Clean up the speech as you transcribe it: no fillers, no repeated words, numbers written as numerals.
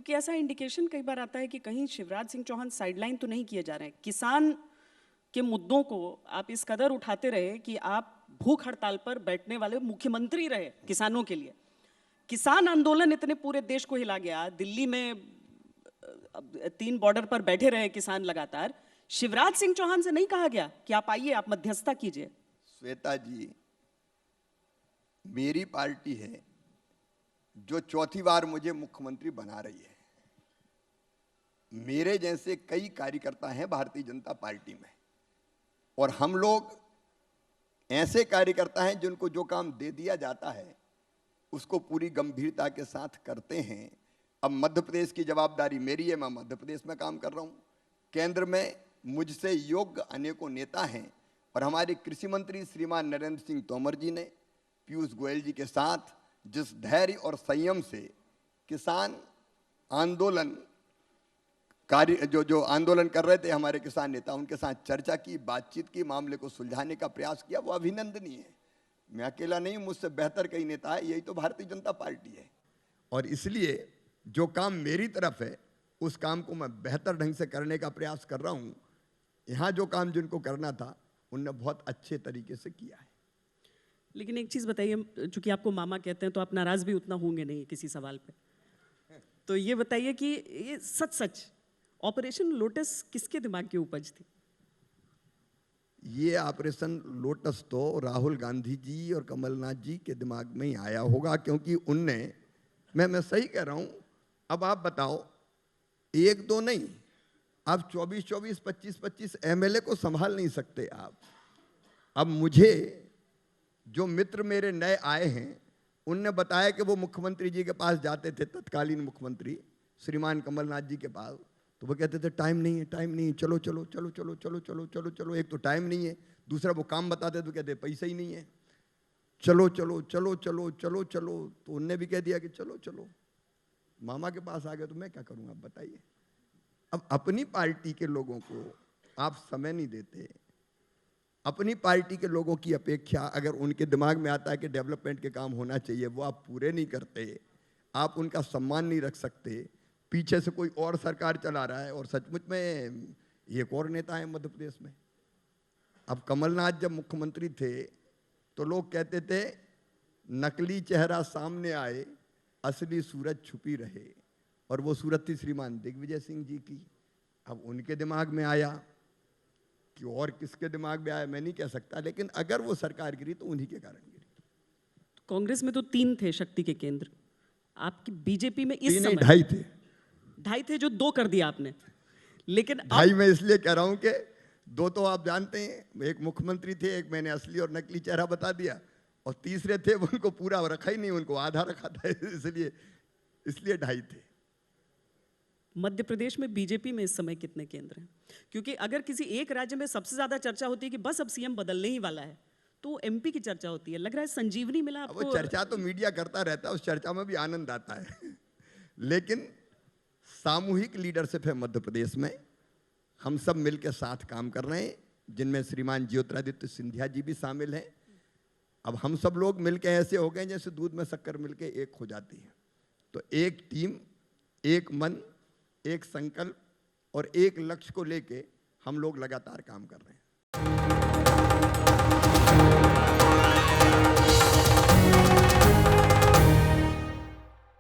एक ऐसा इंडिकेशन कई बार आता है कि कहीं शिवराज सिंह चौहान साइडलाइन तो नहीं किए जा रहे हैं। किसान के मुद्दों को आप इस कदर उठाते रहे कि आप भूख हड़ताल पर बैठने वाले मुख्यमंत्री रहे किसानों के लिए। किसान आंदोलन इतने पूरे देश को हिला गया, दिल्ली में 3 बॉर्डर पर बैठे रहे किसान लगातार। शिवराज सिंह चौहान से नहीं कहा गया कि आप आइए, आप मध्यस्थता कीजिए? श्वेता जी, मेरी पार्टी है जो चौथी बार मुझे मुख्यमंत्री बना रही है। मेरे जैसे कई कार्यकर्ता हैं भारतीय जनता पार्टी में, और हम लोग ऐसे कार्यकर्ता हैं जिनको जो काम दे दिया जाता है उसको पूरी गंभीरता के साथ करते हैं। अब मध्य प्रदेश की जवाबदारी मेरी है, मैं मध्य प्रदेश में काम कर रहा हूँ। केंद्र में मुझसे योग्य अनेकों नेता हैं, और हमारे कृषि मंत्री श्रीमान नरेंद्र सिंह तोमर जी ने पीयूष गोयल जी के साथ जिस धैर्य और संयम से किसान आंदोलन कार्य जो आंदोलन कर रहे थे हमारे किसान नेता, उनके साथ चर्चा की, बातचीत की, मामले को सुलझाने का प्रयास किया, वो अभिनंदनीय है। मैं अकेला नहीं, मुझसे बेहतर कई नेता है, यही तो भारतीय जनता पार्टी है। और इसलिए जो काम मेरी तरफ है उस काम को मैं बेहतर ढंग से करने का प्रयास कर रहा हूँ। यहाँ जो काम जिनको करना था उनने बहुत अच्छे तरीके से किया है। लेकिन एक चीज़ बताइए, चूंकि आपको मामा कहते हैं तो आप नाराज भी उतना होंगे नहीं किसी सवाल पे, तो ये बताइए कि ये सच ऑपरेशन लोटस किसके दिमाग की उपज थी? ये ऑपरेशन लोटस तो राहुल गांधी जी और कमलनाथ जी के दिमाग में ही आया होगा, क्योंकि उनने, मैं सही कह रहा हूं, अब आप बताओ, एक दो नहीं, आप 24-24, 25-25 एमएलए को संभाल नहीं सकते आप। अब मुझे जो मित्र मेरे नए आए हैं उनने बताया कि वो मुख्यमंत्री जी के पास जाते थे, तत्कालीन मुख्यमंत्री श्रीमान कमलनाथ जी के पास, तो वो कहते थे टाइम नहीं है, टाइम नहीं है, चलो चलो चलो चलो चलो चलो चलो चलो। एक तो टाइम नहीं है, दूसरा वो काम बताते तो कहते पैसा ही नहीं है, चलो चलो चलो चलो चलो चलो। तो उनने भी कह दिया कि चलो चलो, मामा के पास आ गए तो मैं क्या करूँगा, आप बताइए। अब अपनी पार्टी के लोगों को आप समय नहीं देते, अपनी पार्टी के लोगों की अपेक्षा अगर उनके दिमाग में आता है कि डेवलपमेंट के काम होना चाहिए, वो आप पूरे नहीं करते, आप उनका सम्मान नहीं रख सकते। पीछे से कोई और सरकार चला रहा है, और सचमुच में एक और नेता है मध्य प्रदेश में। अब कमलनाथ जब मुख्यमंत्री थे तो लोग कहते थे नकली चेहरा सामने आए, असली सूरत छुपी रहे, और वो सूरत थी श्रीमान दिग्विजय सिंह जी की। अब उनके दिमाग में आया कि और किसके दिमाग में आया मैं नहीं कह सकता, लेकिन अगर वो सरकार गिरी तो उन्हीं के कारण गिरी। कांग्रेस में तो 3 थे शक्ति के केंद्र, आपकी बीजेपी में इस समय 2.5 थे। 2.5 थे जो 2 कर दिया आपने। लेकिन 2.5 मैं इसलिए कह रहा हूं कि 2 तो आप जानते हैं, एक मुख्यमंत्री थे, एक मैंने असली और नकली चेहरा बता दिया, और तीसरे थे उनको पूरा रखा ही नहीं, उनको आधा रखा था, इसलिए 2.5 थे। मध्य प्रदेश में बीजेपी में इस समय कितने केंद्र हैं? क्योंकि अगर किसी एक राज्य में सबसे ज्यादा चर्चा होती है कि बस अब सीएम बदलने ही वाला है, तो एमपी की चर्चा होती है। लग रहा है संजीवनी मिला आपको। वो चर्चा तो मीडिया करता रहता है, उस चर्चा में भी आनंद आता है लेकिन सामूहिक लीडरशिप है मध्य प्रदेश में, हम सब मिलकर साथ काम कर रहे हैं, जिनमें श्रीमान ज्योतिरादित्य सिंधिया जी भी शामिल हैं। अब हम सब लोग मिलकर ऐसे हो गए जैसे दूध में शक्कर मिलकर एक हो जाती है। तो एक टीम, एक मन, एक संकल्प और एक लक्ष्य को लेके हम लोग लगातार काम कर रहे हैं।